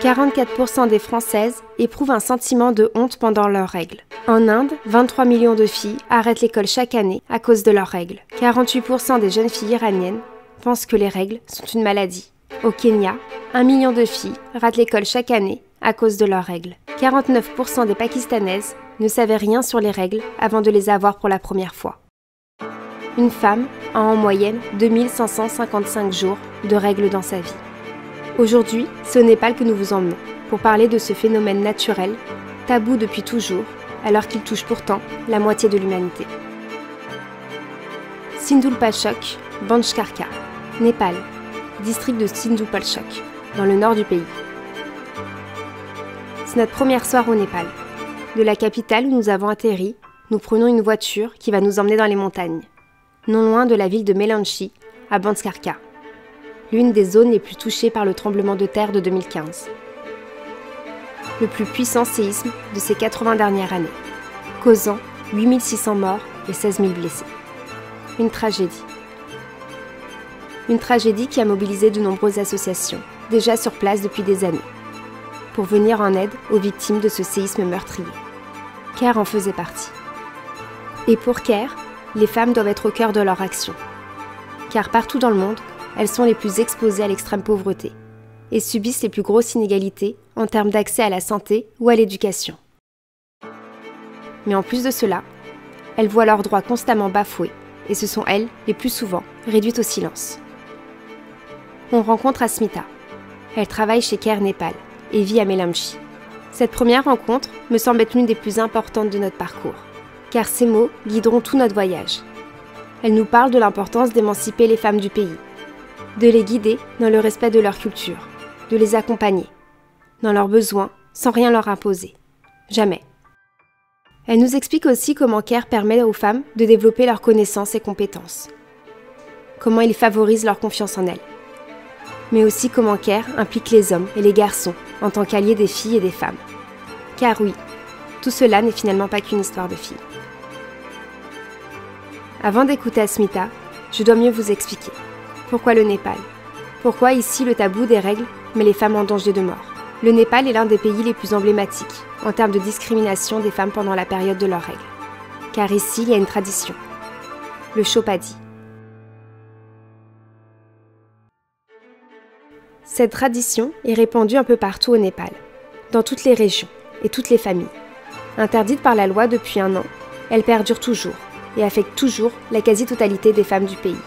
44% des Françaises éprouvent un sentiment de honte pendant leurs règles. En Inde, 23 millions de filles arrêtent l'école chaque année à cause de leurs règles. 48% des jeunes filles iraniennes pensent que les règles sont une maladie. Au Kenya, 1 million de filles ratent l'école chaque année à cause de leurs règles. 49% des Pakistanaises ne savaient rien sur les règles avant de les avoir pour la première fois. Une femme a en moyenne 2555 jours de règles dans sa vie. Aujourd'hui, c'est au Népal que nous vous emmenons pour parler de ce phénomène naturel, tabou depuis toujours, alors qu'il touche pourtant la moitié de l'humanité. Sindhulpalchok, Banchkarka, Népal, district de Sindhulpalchok, dans le nord du pays. C'est notre première soirée au Népal. De la capitale où nous avons atterri, nous prenons une voiture qui va nous emmener dans les montagnes, non loin de la ville de Melanchi, à Banchkarka, l'une des zones les plus touchées par le tremblement de terre de 2015. Le plus puissant séisme de ces 80 dernières années, causant 8600 morts et 16 000 blessés. Une tragédie. Une tragédie qui a mobilisé de nombreuses associations, déjà sur place depuis des années, pour venir en aide aux victimes de ce séisme meurtrier. CARE en faisait partie. Et pour CARE, les femmes doivent être au cœur de leur action. Car partout dans le monde, elles sont les plus exposées à l'extrême pauvreté et subissent les plus grosses inégalités en termes d'accès à la santé ou à l'éducation. Mais en plus de cela, elles voient leurs droits constamment bafoués et ce sont elles, les plus souvent, réduites au silence. On rencontre Asmita. Elle travaille chez CARE Népal et vit à Melamchi. Cette première rencontre me semble être l'une des plus importantes de notre parcours, car ces mots guideront tout notre voyage. Elle nous parle de l'importance d'émanciper les femmes du pays, de les guider dans le respect de leur culture, de les accompagner, dans leurs besoins, sans rien leur imposer. Jamais. Elle nous explique aussi comment CARE permet aux femmes de développer leurs connaissances et compétences, comment il favorise leur confiance en elles, mais aussi comment CARE implique les hommes et les garçons en tant qu'alliés des filles et des femmes. Car oui, tout cela n'est finalement pas qu'une histoire de filles. Avant d'écouter Asmita, je dois mieux vous expliquer. Pourquoi le Népal? Pourquoi ici le tabou des règles met les femmes en danger de mort? Le Népal est l'un des pays les plus emblématiques en termes de discrimination des femmes pendant la période de leurs règles. Car ici, il y a une tradition. Le Chopadi. Cette tradition est répandue un peu partout au Népal, dans toutes les régions et toutes les familles. Interdite par la loi depuis 1 an, elle perdure toujours et affecte toujours la quasi-totalité des femmes du pays.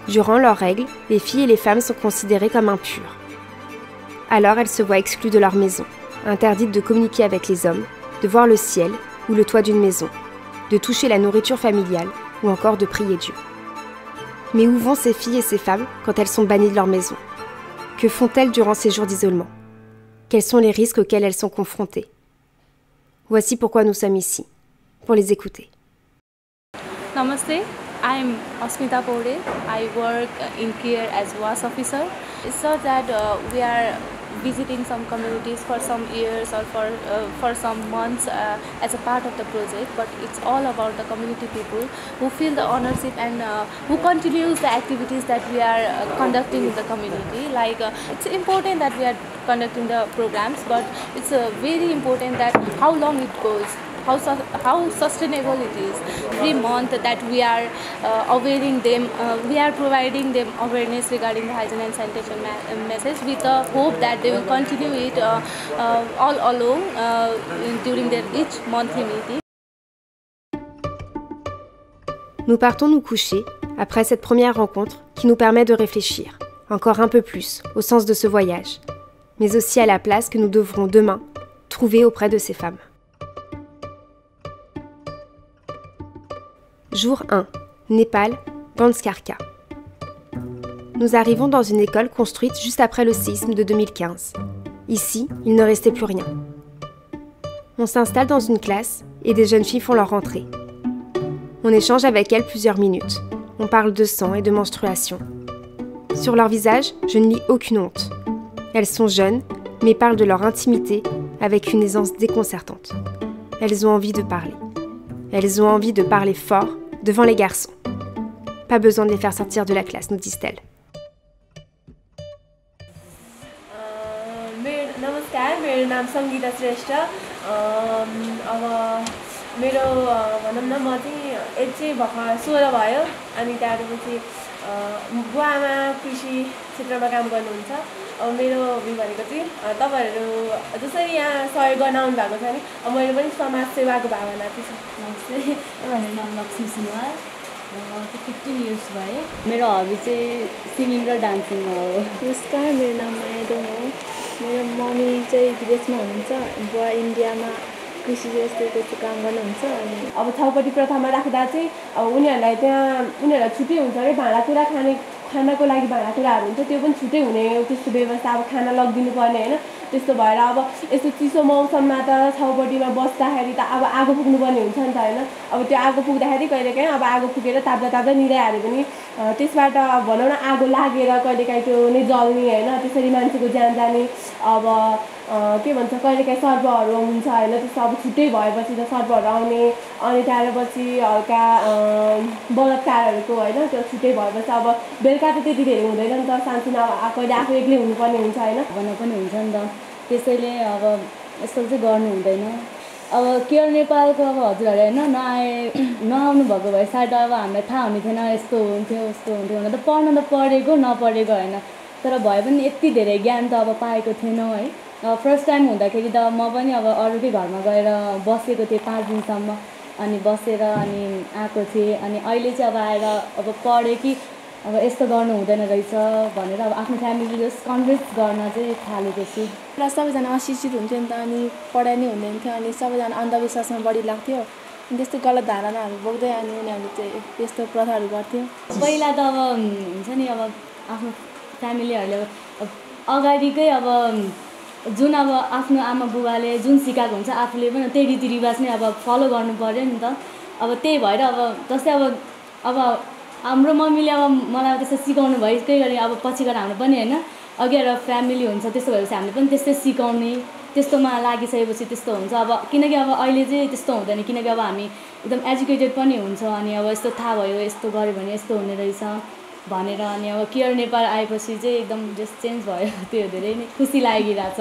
Durant leurs règles, les filles et les femmes sont considérées comme impures. Alors elles se voient exclues de leur maison, interdites de communiquer avec les hommes, de voir le ciel ou le toit d'une maison, de toucher la nourriture familiale ou encore de prier Dieu. Mais où vont ces filles et ces femmes quand elles sont bannies de leur maison? Que font-elles durant ces jours d'isolement? Quels sont les risques auxquels elles sont confrontées? Voici pourquoi nous sommes ici, pour les écouter. Namaste, I'm Asmita Pore. I work in CARE as WAS officer. So that we are visiting some communities for some years or for some months as a part of the project, but it's all about the community people who feel the ownership and who continues the activities that we are conducting in the community. Like it's important that we are conducting the programs, but it's very important that how long it goes, how sustainable it is. Every month that we are awareing them, we are providing them awareness regarding the hygiene and sanitation message with the hope that they will continue it all along during their each monthly meeting. Nous partons nous coucher après cette première rencontre qui nous permet de réfléchir encore un peu plus au sens de ce voyage, mais aussi à la place que nous devrons demain trouver auprès de ces femmes. Jour 1, Népal, Banchkarka. Nous arrivons dans une école construite juste après le séisme de 2015. Ici, il ne restait plus rien. On s'installe dans une classe et des jeunes filles font leur entrée. On échange avec elles plusieurs minutes. On parle de sang et de menstruation. Sur leur visage, je ne lis aucune honte. Elles sont jeunes, mais parlent de leur intimité avec une aisance déconcertante. Elles ont envie de parler. Elles ont envie de parler fort devant les garçons. Pas besoin de les faire sortir de la classe, nous disent-elles. नमस्कार, मेरो नाम सङ्गीता श्रेष्ठ। अब मेरो भनौँ न म चाहिँ एज चाहिँ भर्खर 16 भयो। अनि त्यहाँपछि बुवा आमा कृषि क्षेत्रमा काम गर्नुहुन्छ। अब मेरो भनेको चाहिँ तपाईँहरू जसरी यहाँ सहयोग गर्न आउनु भएको छ नि, अब मैले पनि समाज सेवाको भावना चाहिँ छ। नमस्ते, मेरो नाम लक्ष्मी सुनवार, 15 इयर्स भयो। मेरो हबी चाहिँ सिङ्गिङ र डान्सिङ हो। नमस्कार, मेरो नाम माया दोङ हो। मेरो मम्मी चाहिँ विदेशमा हुनुहुन्छ, बुवा इन्डियामा कृषि जस्तो काम गर्नुहुन्छ। अनि अब छाउपट्टि प्रथामा राख्दा चाहिँ अब उनीहरूलाई छुट्टै हुन्छ अरे, भाँडाकुँडा खानाको लागि भाँडाकुँडाहरू हुन्छ, त्यो पनि छुट्टै हुने त्यस्तो व्यवस्था, अब खाना लगिदिनु पर्ने होइन। त्यस्तो भएर अब यस्तो चिसो मौसममा त छाउपट्टिमा बस्दाखेरि त अब आगो फुक्नुपर्ने हुन्छ नि त होइन। अब त्यो आगो फुक्दाखेरि कहिलेकाहीँ अब आगो फुकेर ताप्दा निदाइहाल्यो भने त्यसबाट भनौँ न आगो लागेर कहिलेकाहीँ त्यो नै जल्ने होइन, त्यसरी मान्छेको ज्यान जाने। अब के भन्छ कहिलेकाहीँ सर्पहरू हुन्छ होइन, त्यस्तो अब छुट्टै भएपछि त सर्पहरू आउने। अनि त्यहाँपछि हल्का बलात्कारहरूको होइन, त्यो छुट्टै भएपछि अब बेलुका त त्यति धेरै हुँदैन नि त, सानसानो अब कहिले आफू एक्लै हुनुपर्ने हुन्छ होइन, भन्न पनि हुन्छ नि त। त्यसैले अब यस्तो चाहिँ गर्नु हुँदैन। अब केयर नेपालको अब हजुरहरू होइन नआउनु भएको भए सायद अब हामीलाई थाहा हुने थिएन, यस्तो हुन्थ्यो उस्तो हुन्थ्यो भनेर। त पढ्न त पढेको नपढेको होइन, तर भए पनि यति धेरै ज्ञान त अब पाएको थिएनौँ है। फर्स्ट टाइम हुँदाखेरि त म पनि अब अरूकै घरमा गएर बसेको थिएँ 5 दिनसम्म। अनि बसेर अनि आएको थिएँ। अनि अहिले चाहिँ अब आएर अब पढेँ कि अब यस्तो गर्नु हुँदैन रहेछ भनेर अब आफ्नो फ्यामिलीले कन्भिन्स गर्न चाहिँ थालेको छु। र सबैजना अशिक्षित हुन्थ्यो नि त, अनि पढाइ नै हुँदैन थियो, अनि सबैजना अन्धविश्वासमा बढी लाग्थ्यो। अनि त्यस्तो गलत धारणाहरू बोक्दै अनि उनीहरूले चाहिँ त्यस्तो प्रथाहरू गर्थ्यो। पहिला त अब हुन्छ नि, अब आफ्नो फ्यामिलीहरूले अगाडिकै अब जुन अब आफ्नो आमा बुबाले जुन सिकाएको हुन्छ आफूले पनि त्यही रीतिरिवाज नै अब फलो गर्नु पर्यो नि त। अब त्यही भएर अब जस्तै अब हाम्रो मम्मीले अब मलाई त्यस्तो सिकाउनु भयो, त्यही गरी अब पछि गएर हाम्रो पनि होइन अघि आएर फ्यामिली हुन्छ, त्यस्तो भएपछि हामीले पनि त्यस्तै सिकाउने, त्यस्तोमा लागिसकेपछि त्यस्तो हुन्छ। अब किनकि अब अहिले चाहिँ त्यस्तो हुँदैन, किनकि अब हामी एकदम एजुकेटेड पनि हुन्छ। अनि अब यस्तो थाहा भयो यस्तो गऱ्यो भने यस्तो हुने रहेछ भनेर। अनि अब केयर नेपाल आएपछि चाहिँ एकदम जस्ट चेन्ज भयो, त्यो धेरै नै खुसी लागिरहेछ।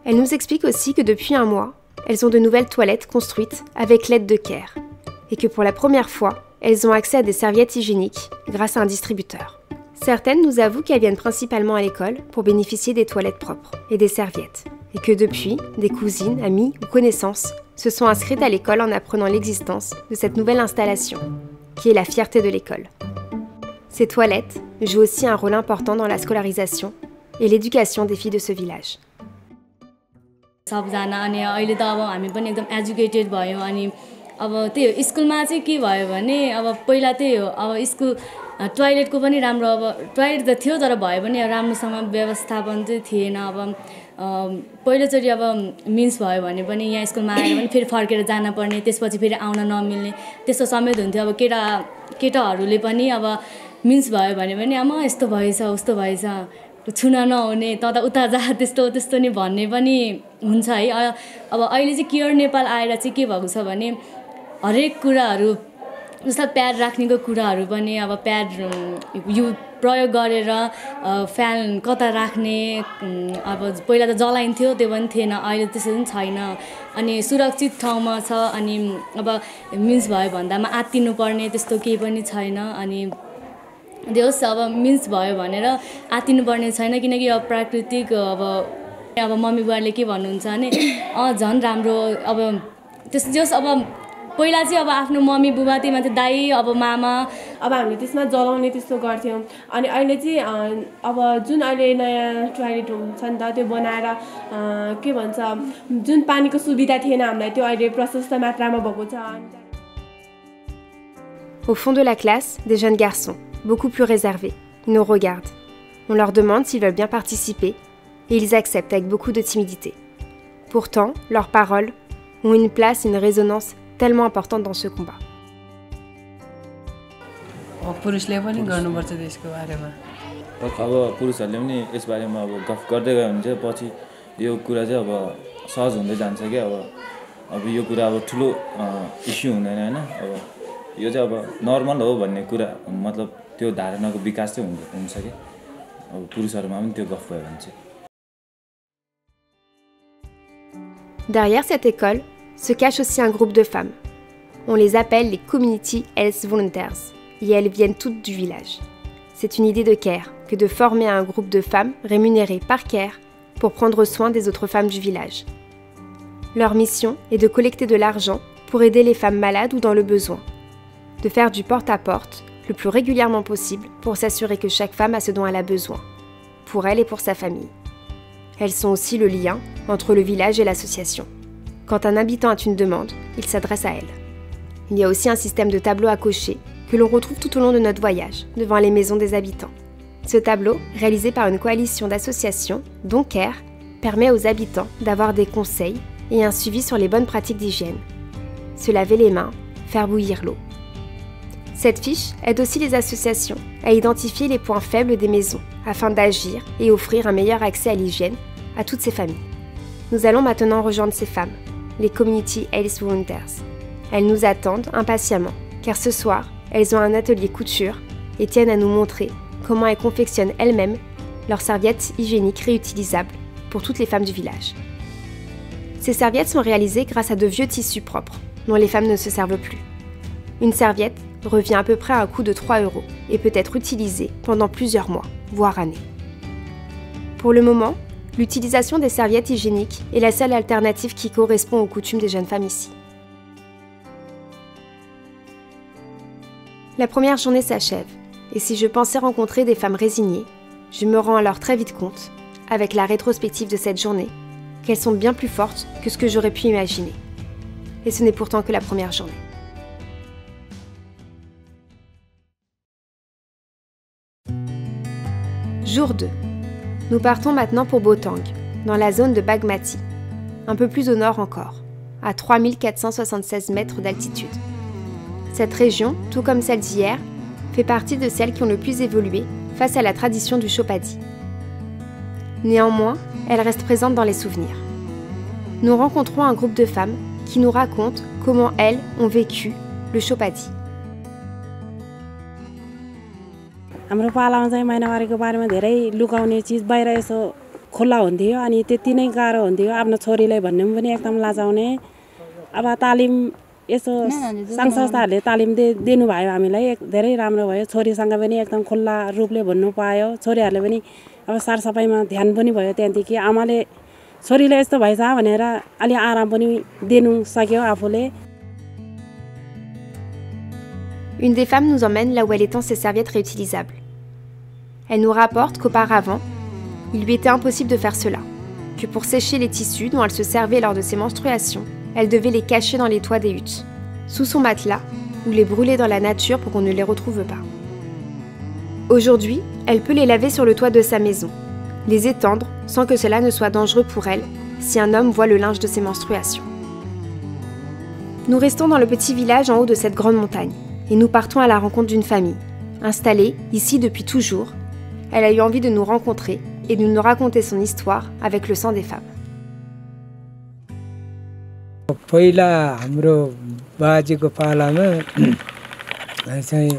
Elle nous explique aussi que depuis un mois, elles ont de nouvelles toilettes construites avec l'aide de Care et que pour la première fois, elles ont accès à des serviettes hygiéniques grâce à un distributeur. Certaines nous avouent qu'elles viennent principalement à l'école pour bénéficier des toilettes propres et des serviettes et que depuis, des cousines, amies ou connaissances se sont inscrites à l'école en apprenant l'existence de cette nouvelle installation qui est la fierté de l'école. Ces toilettes jouent aussi un rôle important dans la scolarisation et l'éducation des filles de ce village. सबजना अनि अहिले त अब हामी पनि एकदम एजुकेटेड भयो। अनि अब त्यही हो, स्कुलमा चाहिँ के भयो भने अब पहिला त्यही हो, अब स्कुल टोयलेटको पनि राम्रो, अब टोयलेट त थियो तर भए पनि राम्रोसँग व्यवस्थापन चाहिँ थिएन। अब पहिलोचोटि अब मिन्स भयो भने पनि यहाँ स्कुलमा आएर पनि फेरि फर्केर जान पर्ने, त्यसपछि फेरि आउन नमिल्ने त्यस्तो समेत हुन्थ्यो। अब केटाहरूले पनि अब मिन्स भयो भने पनि आमा यस्तो भएछ उस्तो भएछ, छुन नहुने, त उता जा, त्यस्तो नि भन्ने पनि हुन्छ है। अब अहिले चाहिँ केयर नेपाल आएर चाहिँ के भएको छ भने हरेक कुराहरू जस्तो प्याड राख्नेको कुराहरू पनि अब प्याड प्रयोग गरेर फ्यान कता राख्ने, अब पहिला त जलाइन्थ्यो त्यो पनि थिएन, अहिले त्यसो पनि छैन। अनि सुरक्षित ठाउँमा छ। अनि अब मिन्स भयो भन्दामा आत्तिनु पर्ने त्यस्तो केही पनि छैन। अनि देउस अब मिन्स भयो भनेर आत्तिनु पर्ने छैन, किनकि अब प्राकृतिक अब मम्मी बुवाले के भन्नुहुन्छ भने झन् राम्रो। अब त्यस जस अब पहिला चाहिँ अब आफ्नो मम्मी बुबा त्यही माथि दाई अब मामा अब हामीले त्यसमा जलाउने त्यस्तो गर्थ्यौँ। अनि अहिले चाहिँ अब जुन अहिले नयाँ टोयलेट हुन्छ नि त त्यो बनाएर के भन्छ जुन पानीको सुविधा थिएन हामीलाई त्यो अहिले प्रशस्त मात्रामा भएको छ। Au fond de la classe, des jeunes garçons, beaucoup plus réservés, ils nous regardent. On leur demande s'ils veulent bien participer et ils acceptent avec beaucoup de timidité. Pourtant, leurs paroles ont une place et une résonance tellement importante dans ce combat. पुरुषले पनि गर्नुपर्छ त्यसको बारेमा। अब पुरुषहरूले पनि यसबारेमा अब गफ गर्दै गयो भने चाहिँ पछि यो कुरा चाहिँ अब सहज हुँदै जान्छ क्या अब यो कुरा अब ठुलो इस्यु हुँदैन हैन अब यो चाहिँ अब नर्मल हो भन्ने कुरा मतलब त्यो धारणाको विकास चाहिँ हुन्छ के अब पुरुषहरुमा पनि त्यो गफ भयो भने चाहिँ Derrière cette école se cache aussi un groupe de femmes. On les appelle les Community Health Volunteers et elles viennent toutes du village. C'est une idée de CARE que de former un groupe de femmes rémunérées par CARE pour prendre soin des autres femmes du village. Leur mission est de collecter de l'argent pour aider les femmes malades ou dans le besoin, de faire du porte-à-porte le plus régulièrement possible pour s'assurer que chaque femme a ce dont elle a besoin, pour elle et pour sa famille. Elles sont aussi le lien entre le village et l'association. Quand un habitant a une demande, il s'adresse à elle. Il y a aussi un système de tableaux à cocher que l'on retrouve tout au long de notre voyage, devant les maisons des habitants. Ce tableau, réalisé par une coalition d'associations, dont CARE, permet aux habitants d'avoir des conseils et un suivi sur les bonnes pratiques d'hygiène. Se laver les mains, faire bouillir l'eau. Cette fiche aide aussi les associations à identifier les points faibles des maisons afin d'agir et offrir un meilleur accès à l'hygiène à toutes ces familles. Nous allons maintenant rejoindre ces femmes, les Community Health Volunteers. Elles nous attendent impatiemment car ce soir, elles ont un atelier couture et tiennent à nous montrer comment elles confectionnent elles-mêmes leurs serviettes hygiéniques réutilisables pour toutes les femmes du village. Ces serviettes sont réalisées grâce à de vieux tissus propres dont les femmes ne se servent plus. Une serviette revient à peu près à un coût de 3 € et peut être utilisée pendant plusieurs mois, voire années. Pour le moment, l'utilisation des serviettes hygiéniques est la seule alternative qui correspond aux coutumes des jeunes femmes ici. La première journée s'achève, et si je pensais rencontrer des femmes résignées, je me rends alors très vite compte, avec la rétrospective de cette journée, qu'elles sont bien plus fortes que ce que j'aurais pu imaginer. Et ce n'est pourtant que la première journée. Jour 2. Nous partons maintenant pour Botang, dans la zone de Bagmati, un peu plus au nord encore, à 3476 mètres d'altitude. Cette région, tout comme celle d'hier, fait partie de celles qui ont le plus évolué face à la tradition du Chopadi. Néanmoins, elle reste présente dans les souvenirs. Nous rencontrons un groupe de femmes qui nous racontent comment elles ont vécu le Chopadi. हाम्रो पालामा चाहिँ महिनावारीको बारेमा धेरै लुकाउने चीज बाहिर यसो खुल्ला हुन्थ्यो अनि त्यति नै गाह्रो हुन्थ्यो आफ्नो छोरीलाई भन्ने पनि एकदम लाजाउने अब तालिम यसो संघ संस्थाहरूले तालिम दिनु भयो हामीलाई धेरै राम्रो भयो छोरीसँग पनि एकदम खुल्ला रूपले भन्नु पायो छोरीहरूले पनि अब सरसफाइमा ध्यान पनि भयो त्यहाँदेखि आमाले छोरीले यस्तो भएछ भनेर अलि आराम पनि दिनु सक्यो आफूले. Une des femmes nous emmène là où elle étend ses serviettes réutilisables. Elle nous rapporte qu'auparavant, il lui était impossible de faire cela, que pour sécher les tissus dont elle se servait lors de ses menstruations, elle devait les cacher dans les toits des huttes, sous son matelas, ou les brûler dans la nature pour qu'on ne les retrouve pas. Aujourd'hui, elle peut les laver sur le toit de sa maison, les étendre sans que cela ne soit dangereux pour elle si un homme voit le linge de ses menstruations. Nous restons dans le petit village en haut de cette grande montagne. Et nous partons à la rencontre d'une famille, installée ici depuis toujours. Elle a eu envie de nous rencontrer et de nous raconter son histoire avec le sang des femmes. पहिला हाम्रो बाजेको पालामा चाहिँ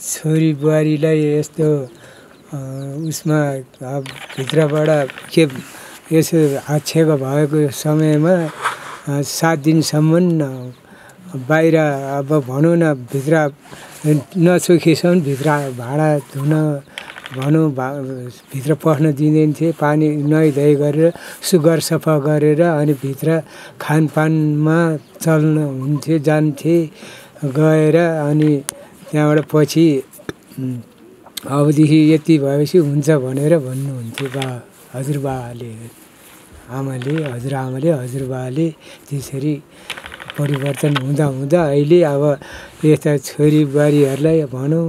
छोरी बुहारीलाई यस्तो उसमा भित्रबाट के यसो हाछेको भएको समयमा 7 दिनसम्म बाहिर अब भनौँ न भित्र नसुकेसम्म भित्र भाँडा धुन भनौँ भित्र पस्न दिँदैन थिए पानी नुहाइधुवाइ गरेर सुग्घर सफा गरेर अनि भित्र खानपानमा चल्न हुन्थ्यो जान्थे गएर अनि त्यहाँबाट पछि अबदेखि यति भएपछि हुन्छ भनेर भन्नुहुन्थ्यो हजुरबाले आमाले हजुरआमाले हजुरबाले त्यसरी परिवर्तन हुँदा हुँदा अहिले अब यस्ता छोरी बुहारीहरूलाई भनौँ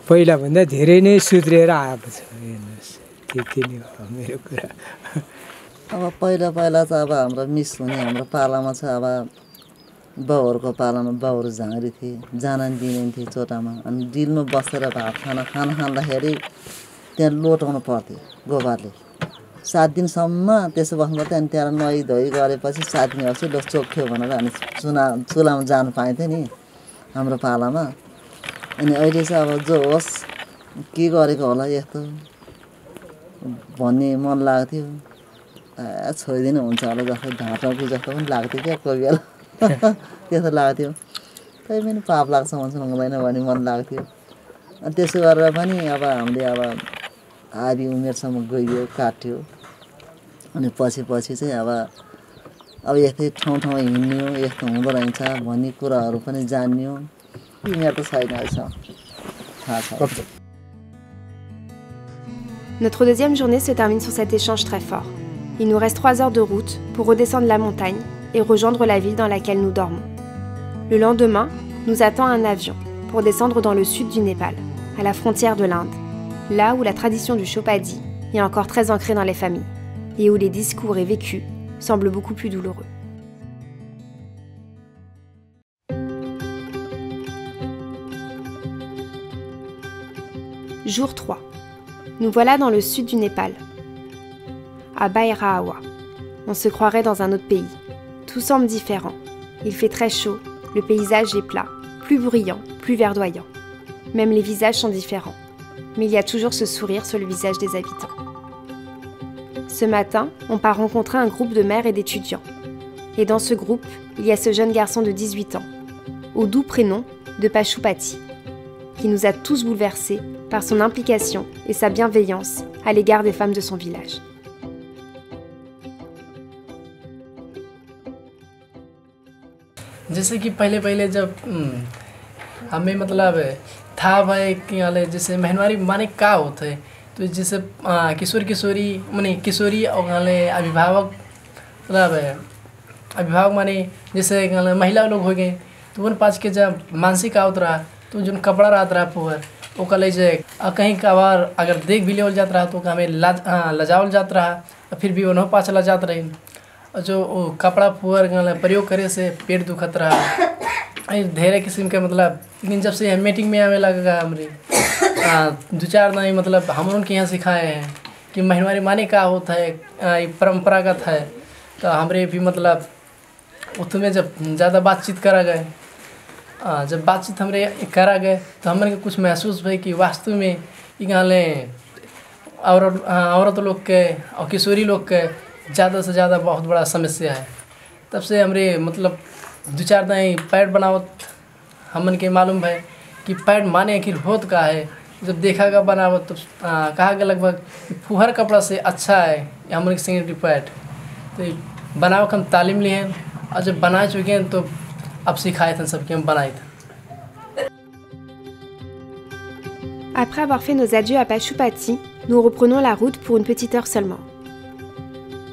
पहिला भन्दा धेरै नै सुध्रेर आएको छ हेर्नुहोस् त्यति नै हो मेरो कुरा. अब पहिला चाहिँ अब हाम्रो मिस हुने हाम्रो पालामा चाहिँ अब बाउहरूको पालामा बाउहरू झाँगरी थिए, जान दिँदैन चोटामा। अनि डिलमा बसेर भात खाना खाँदाखेरि त्यहाँ लोटाउनु पर्थ्यो गोबरले। 7 दिनसम्म त्यसो बस्नु पर्थ्यो। अनि त्यहाँ नुहाई धुवाई गरेपछि 7 दिनपछि ल चोख्यो भनेर अनि चुलामा जानु पाइन्थ्यो नि हाम्रो पालामा। अनि अहिले चाहिँ अब जो होस् के गरेको होला यस्तो भन्ने मन लाग्थ्यो। छोइदिनु हुन्छ होला जस्तो ढाँटौकी जस्तो पनि लाग्थ्यो क्या कोही बेला त्यस्तो लाग्थ्यो। तै पनि पाप लाग्छ भन्छ हुँदैन भन्ने मन लाग्थ्यो। अनि त्यसो गरेर पनि अब हामीले अब आधी उमेरसम्म गइयो काट्यो। अनि पछि चाहिँ अब यस्तै ठाउँ हिँड्यो यस्तो हुँदो रहेछ भन्ने कुराहरू पनि जान्यो। उमेर त छैन अहिलेसम्म थाहा छ। Notre deuxième journée se termine sur cet échange très fort. Il nous reste 3 heures de route pour redescendre la montagne et rejoindre la ville dans laquelle nous dormons. Le lendemain, nous attend un avion pour descendre dans le sud du Népal, à la frontière de l'Inde, là où la tradition du Chopadi est encore très ancrée dans les familles et où les discours et vécus semblent beaucoup plus douloureux. Jour 3. Nous voilà dans le sud du Népal, à Bhairawa. On se croirait dans un autre pays. Tout semble différent. Il fait très chaud, le paysage est plat, plus bruyant, plus verdoyant. Même les visages sont différents. Mais il y a toujours ce sourire sur le visage des habitants. Ce matin, on part rencontrer un groupe de mères et d'étudiants. Et dans ce groupe, il y a ce jeune garçon de 18 ans, au doux prénom de Pashupati, qui nous a tous bouleversés par son implication et sa bienveillance à l'égard des femmes de son village. जैसे कि पहले जब हमें मतलब था भाई कि जैसे महनवारी माने का होता है तो जैसे किशोरी माने किशोरी और अभिभावक मतलब अभिभावक माने जैसे महिला लोग हो गए तो उन पास के जब मानसिक आवत रहा तो जो कपड़ा रहत रहा पुअर वो कल जे कहीं कबार अगर देख भी ले जात रहा तो हमें लजावल जात रहा फिर भी उन्होंने पास चला जात रही। जो कपड़ा पुअर प्रयोग करे से पेट दुखत रहा ढेरे किस्म के मतलब। लेकिन जब से मीटिंग में आवे लगा हमारी 2-4 नहीं मतलब हम उनके यहाँ सिखाए हैं कि महनवारी माने का होता है परंपरागत है। तो हमारे भी मतलब उसमें जब ज़्यादा बातचीत करा गए जब बातचीत हमरे करा गए तो हमारे कुछ महसूस हुई कि वास्तव में औरत लोग के और किशोरी लोग के ज़्यादा से ज़्यादा बहुत बड़ा समस्या है। तब से हमरे मतलब 2-4 दिन पैड बनावत हमन के मालूम है कि पैड माने आखिर होत का है। जब देखा गया बनावत तो कहा गया लगभग फुहर कपड़ा से अच्छा है हमारे सैनिटरी पैड। तो बनाव हम तालीम लिए हैं और जब बना चुके हैं तो अब सिखाए थे सबके हम बनाए थे। Après avoir fait nos adieux à Pashupati, nous reprenons la route pour une petite heure seulement.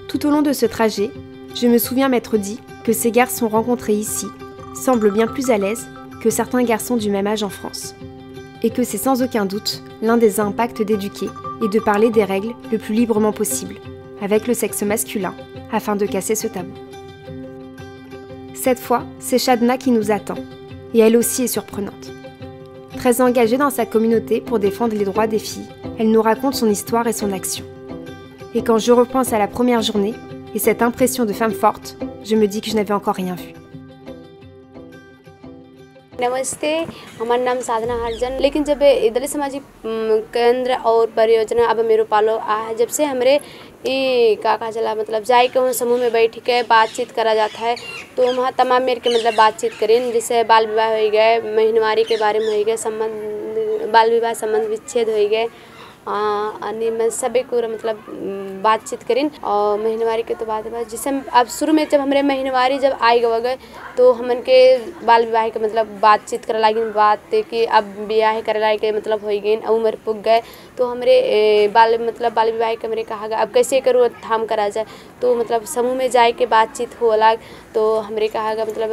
Tout au long de ce trajet, je me souviens m'être dit que ces garçons rencontrés ici semblent bien plus à l'aise que certains garçons du même âge en France. Et que c'est sans aucun doute l'un des impacts d'éduquer et de parler des règles le plus librement possible, avec le sexe masculin, afin de casser ce tabou. Cette fois, c'est Shadna qui nous attend, et elle aussi est surprenante. Très engagée dans sa communauté pour défendre les droits des filles, elle nous raconte son histoire et son action. Et quand je repense à la première journée et cette impression de femme forte, je me dis que je n'avais encore rien vu. नमस्ते, हमारा नाम साधना हरजन। लेकिन जब दलित सामाजिक केंद्र और परियोजना अब मेरो पालो आ जब से हमारे का चला मतलब जाए के समूह में बैठ के बातचीत करा जाता है तो वहाँ तमाम मेरे के मतलब बातचीत करें जैसे बाल विवाह हो गए, महीनवारी के बारे में हो गए, संबंध बाल विवाह संबंध विच्छेद हो गए अनि मैं सभी को मतलब बातचीत करें। और महीनवारी के तो बात है जिससे अब शुरू में जब हमारे महीनवारी जब आई गए तो हमन के बाल विवाह के मतलब बातचीत करे लगी बात कि अब ब्याह करे लायक मतलब हो गई उम्र पुग गए तो तो हमारे बाल विवाह के हमरे कहा गया अब कैसे करूँ थाम करा जाए। तो मतलब समूह में जाए के बातचीत होला तो हमरे कहा गया मतलब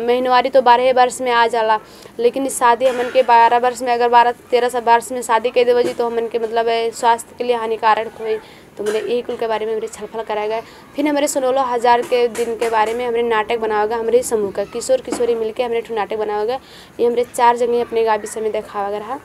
महीनवारी तो 12 वर्ष में आ जाला, लेकिन शादी हमन के 12 वर्ष में अगर 12-13 वर्ष में शादी कर देवजी तो हमन के मतलब स्वास्थ्य के लिए हानिकारक हुई। तो मतलब यही कुल के बारे में हमारे छलफल कराया गया। फिर हमारे 16,000 के दिन के बारे में हमारे नाटक बनाया गया। हमारे समूह का किशोर किशोरी मिलके हमारे नाटक बनाया गया। ये हमारे 4 जगह अपने गाँव में दिखावा गया।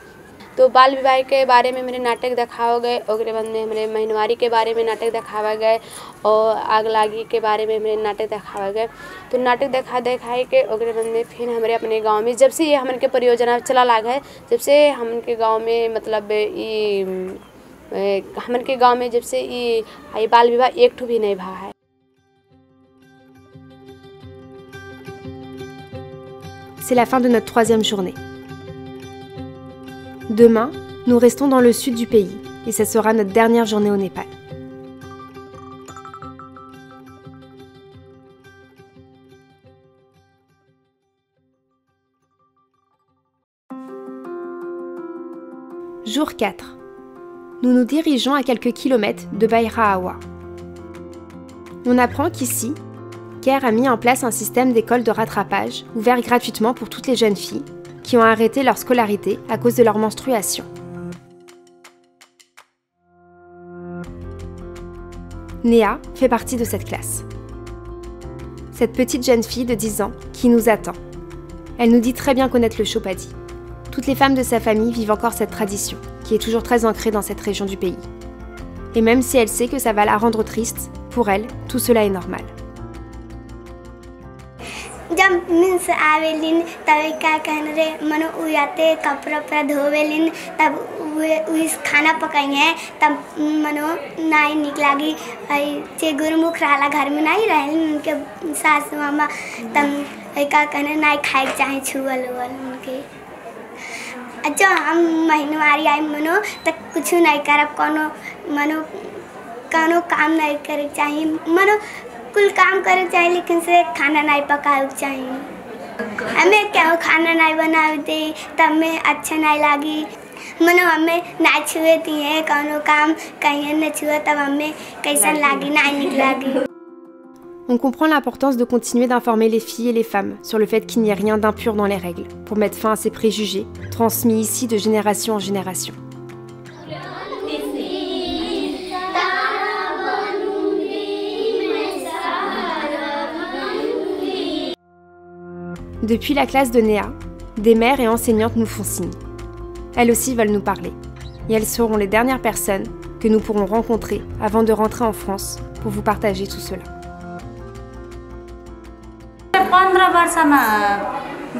तो बाल विवाह के बारे में मेरे नाटक दिखावा गए, ओकरे बाद में हमारे महीनवारी के बारे में नाटक दिखावा गए और आग लागी के बारे में मेरे नाटक दिखावा गए। तो नाटक दिखाए के ओकरे बाद में फिर हमारे अपने गांव में जब से ये हमन के परियोजना चला लाग है, जब से हमन के गांव में मतलब ये हमन के गांव में जब से ये बाल विवाह एक ठो भी नहीं भा है। C'est la fin de notre 3e journée. Demain, nous restons dans le sud du pays et ce sera notre dernière journée au Népal. Jour 4. Nous nous dirigeons à quelques kilomètres de Bairahawa. On apprend qu'ici, CARE a mis en place un système d'école de rattrapage ouvert gratuitement pour toutes les jeunes filles qui ont arrêté leur scolarité à cause de leur menstruation. Néa fait partie de cette classe. Cette petite jeune fille de 10 ans qui nous attend. Elle nous dit très bien connaître le Chopadi. Toutes les femmes de sa famille vivent encore cette tradition, qui est toujours très ancrée dans cette région du pays. Et même si elle sait que ça va la rendre triste, pour elle, tout cela est normal. जब मीन्स आवेलिन तब क्या कहने रे मनो उयाते कपड़ा धोवेलिन तब उस खाना पकाएंगे तब मनो नाई निकलागी चे गुरुमुख रहला घर में नहीं रहेलिन उनके सास मामा तब क्या कहने नाई खाए चाहे छुअल उल उनके अच्छा हम महीनवारी आई मनो तक कुछ नहीं करब कोनो काम नहीं करे चाहिए मनो कुल काम करे चाहिए लेकिन से खाना नहीं पकाए चाहिए। हमें क्या खाना नहीं बनाए दे तब में अच्छा नहीं लगी मनो हमें ना छुए दिए कोनो काम कहीं न छुए तब हमें कैसा लगी नहीं निकलागी। On comprend l'importance de continuer d'informer les filles et les femmes sur le fait qu'il n'y a rien d'impur dans les règles, pour mettre fin à ces préjugés, transmis ici de génération en génération. Depuis la classe de Néa, des mères et enseignantes nous font signe. Elles aussi veulent nous parler. Et elles seront les dernières personnes que nous pourrons rencontrer avant de rentrer en France pour vous partager tout cela. 15 वर्षमा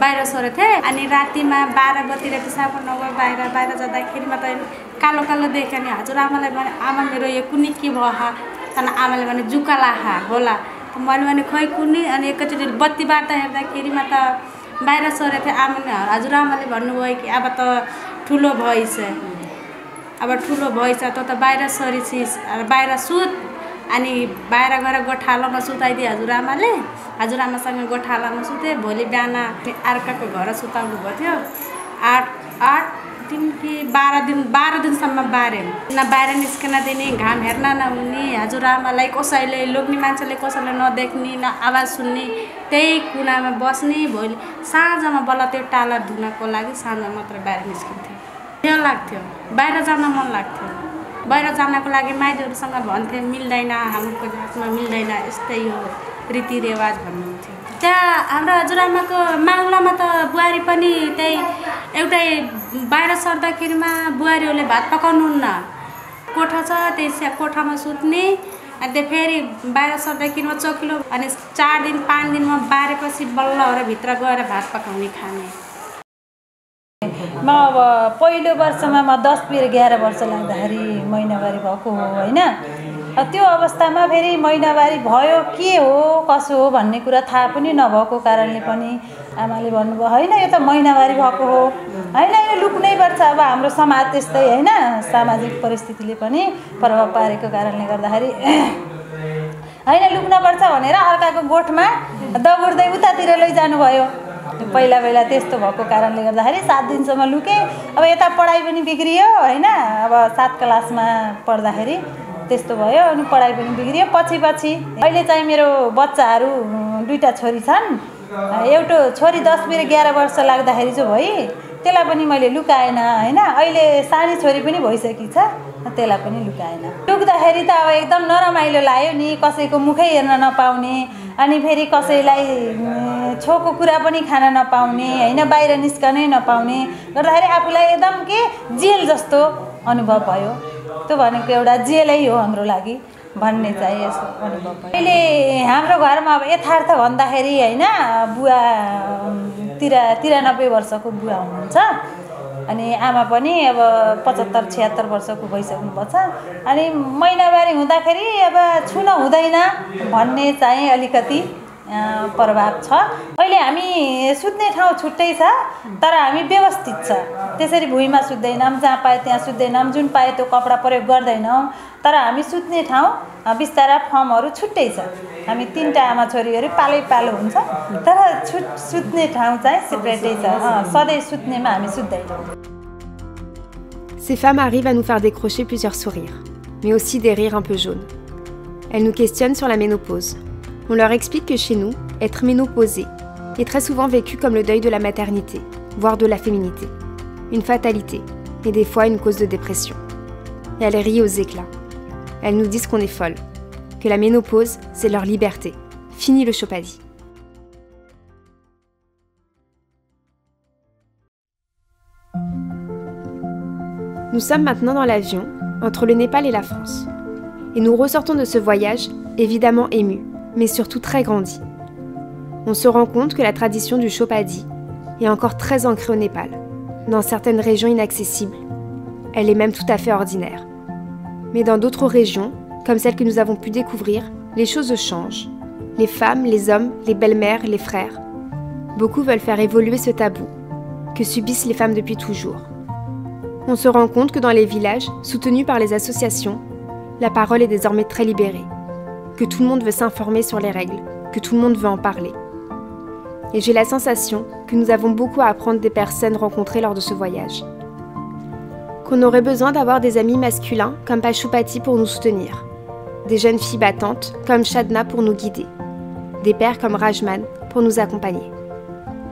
बाहिर सरे थिए अनि रातिमा 12 बतिर पिसाब नगए बाहिर जाँदाखेरिमा त कालो कालो देखे नि हजुरआमालाई भने आमा मेरो यो कुनी के भयो तन आमाले भने जुका लाहा होला त मैले भने खै कुनी अनि एकैचोटि बत्ती बार्दा हेर्दाखेरिमा त बाहिर सरे थिए आमाले हजुरआमाले भन्नुभयो कि अब त ठुलो भइछ त बाहिर सरिछिस बाहिर सुत अनि बाहिर गएर गोठालामा सुताइदिए हजुरआमासँग गोठालामा सुते भोलि बिहान अर्काको घर सुताउनु भयो थियो 8 दिन कि 12 दिनसम्म बारे न बाहिर निस्कन दिने घाम हेर्न नहुने हजुरआमालाई कसैले लोग्ने मान्छेले कसैले नदेख्ने न आवाज सुन्ने त्यही कुनामा बस्ने भोलि साँझमा बल्ल त्यो टाला धुनको लागि साँझ मात्र बाहिर निस्किन्थ्यो त्यो लाग्थ्यो बाहिर जान मन लाग्थ्यो बाहिर जानको लागि माइतीहरुसँग भन्थे मिल्दैन हाम्रो जातमा मिल्दैन यस्तै हो रीतिरिवाज भन्नुहुन्थ्यो त्यहाँ हाम्रो हजुरआमाको माउलामा त बुहारी पनि त्यही एउटै बाहिर सर्दाखेरिमा बुहारीहरूले भात पकाउनुहुन्न कोठा छ त्यही कोठामा सुत्ने अनि फेरि बाहिर सर्दाखेरिमा चोकिलो अनि 4 दिन 5 दिनमा बारेपछि बल्ल हरे भित्र गएर भात पकाउने खाने म अब पहिलो वर्षमा म 10-11 वर्ष लाग्दाखेरि महिनावारी भएको हो हैन त्यो अवस्थामा फेरि महिनावारी भयो के हो कसो हो भन्ने कुरा थाहा पनि नभएको कारणले पनि आमाले भन्नुभयो हैन यो त महिनावारी भएको हो हैन यो लुक्नै पर्छ अब हाम्रो समाज त्यस्तै हैन सामाजिक परिस्थितिले पनि प्रभाव पारेको कारणले गर्दाखेरि हैन लुक्न पर्छ भनेर अर्काको गोठमा दगुर्दै उतातिर लैजानु भयो पहिला पहिला त्यस्तो भएको कारणले गर्दाखेरि 7 दिनसम्म लुकेँ। अब यता पढाइ पनि बिग्रियो हैन, अब 7 क्लासमा पढ्दाखेरि त्यस्तो भयो अनि पढाइ पनि बिग्रियो। पछि अहिले चाहिँ मेरो बच्चाहरू 2टा छोरी छन्। एउटा छोरी 10-11 वर्ष लाग्दाखेरि चाहिँ भई त्यसलाई पनि मैले लुकाएन हैन। अहिले सानी छोरी पनि भइसकी छ, त्यसलाई पनि लुकाएन। लुक्दाखेरि त अब एकदम नरमाइलो लाग्यो नि, कसैको मुखै हेर्न नपाउने अनि फेरि कसैलाई छोको कुरा पनि खान नपाउने हैन, बाहिर निस्कनै नपाउने गर्दाखेरि आफूलाई एकदम के जेल जस्तो अनुभव भयो। त्यो भनेको एउटा जेलै हो हाम्रो लागि भन्ने चाहिँ यसो अनुभव भयो। अहिले हाम्रो घरमा अब यथार्थ भन्दाखेरि हैन, बुवा 93 वर्षको बुवा हुनुहुन्छ अनि आमा पनि अब 75-76 वर्षको भइसक्नुभएको छ। अनि महिनावारी हुँदाखेरि अब छुन हुँदैन भन्ने चाहिँ अलिकति प्रभाव छ। अहिले हामी सुत्ने ठाउँ छुट्टै छ तर हामी व्यवस्थित छ। त्यसरी भुइँमा सुत्दैनौँ, जहाँ पाए त्यहाँ सुत्दैनौँ, जुन पाए त्यो कपडा प्रयोग गर्दैनौँ, तर हामी सुत्ने ठाउँ बिस्तारा फर्महरू छुट्टै छ। हामी 3टा आमा छोरीहरू पालो हुन्छ तर सुत्ने ठाउँ चाहिँ सेपरेटै छ। सधैँ सुत्नेमा हामी सुत्दैनौँ। Ces femmes arrivent à nous faire décrocher plusieurs sourires, mais aussi des rires un peu jaunes. Elles nous questionnent sur la ménopause. On leur explique que chez nous, être ménopausée est très souvent vécu comme le deuil de la maternité, voire de la féminité, une fatalité, et des fois une cause de dépression. Et elles rient aux éclats. Elles nous disent qu'on est folle, que la ménopause, c'est leur liberté. Fini le Chopadi. Nous sommes maintenant dans l'avion, entre le Népal et la France. Et nous ressortons de ce voyage, évidemment émus, mais surtout très grandis. On se rend compte que la tradition du Chopadi est encore très ancrée au Népal, dans certaines régions inaccessibles. Elle est même tout à fait ordinaire. Mais dans d'autres régions, comme celles que nous avons pu découvrir, les choses changent. Les femmes, les hommes, les belles-mères, les frères. Beaucoup veulent faire évoluer ce tabou que subissent les femmes depuis toujours. On se rend compte que dans les villages, soutenus par les associations, la parole est désormais très libérée, que tout le monde veut s'informer sur les règles, que tout le monde veut en parler. Et j'ai la sensation que nous avons beaucoup à apprendre des personnes rencontrées lors de ce voyage. Qu'on aurait besoin d'avoir des amis masculins comme Pashupati pour nous soutenir, des jeunes filles battantes comme Shadna pour nous guider, des pères comme Rajman pour nous accompagner.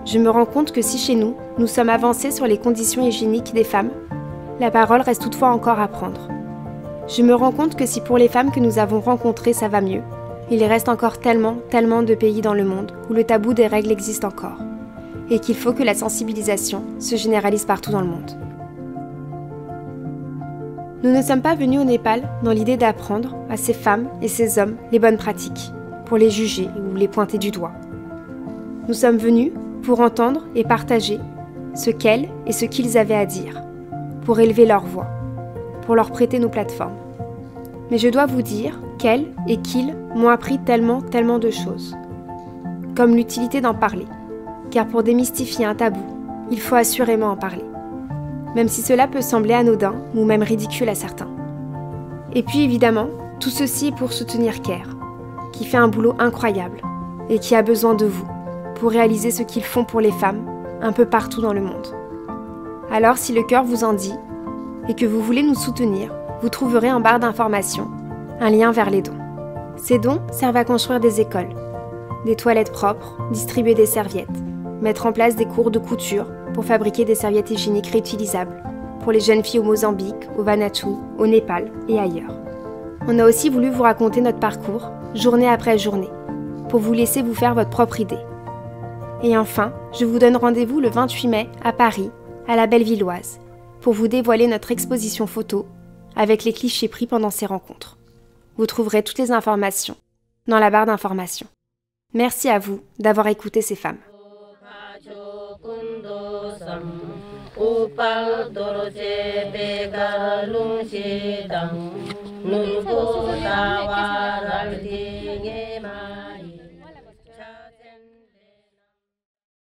Je me rends compte que si chez nous, nous sommes avancés sur les conditions hygiéniques des femmes, la parole reste toutefois encore à prendre. Je me rends compte que si pour les femmes que nous avons rencontrées ça va mieux, il reste encore tellement de pays dans le monde où le tabou des règles existe encore, et qu'il faut que la sensibilisation se généralise partout dans le monde. Nous ne sommes pas venus au Népal dans l'idée d'apprendre à ces femmes et ces hommes les bonnes pratiques, pour les juger ou les pointer du doigt. Nous sommes venus pour entendre et partager ce qu'elles et ce qu'ils avaient à dire, pour élever leur voix, pour leur prêter nos plateformes. Mais je dois vous dire qu'elles et qu'ils m'ont appris tellement de choses. Comme l'utilité d'en parler, car pour démystifier un tabou, il faut assurément en parler. Même si cela peut sembler anodin ou même ridicule à certains. Et puis évidemment, tout ceci est pour soutenir Care, qui fait un boulot incroyable et qui a besoin de vous pour réaliser ce qu'ils font pour les femmes un peu partout dans le monde. Alors si le cœur vous en dit et que vous voulez nous soutenir, vous trouverez en barre d'informations un lien vers les dons. Ces dons servent à construire des écoles, des toilettes propres, distribuer des serviettes, mettre en place des cours de couture pour fabriquer des serviettes hygiéniques réutilisables pour les jeunes filles au Mozambique, au Vanuatu, au Népal et ailleurs. On a aussi voulu vous raconter notre parcours, journée après journée, pour vous laisser vous faire votre propre idée. Et enfin, je vous donne rendez-vous le 28 mai à Paris, à la Bellevilloise, pour vous dévoiler notre exposition photo avec les clichés pris pendant ces rencontres. Vous trouverez toutes les informations dans la barre d'informations. Merci à vous d'avoir écouté ces femmes.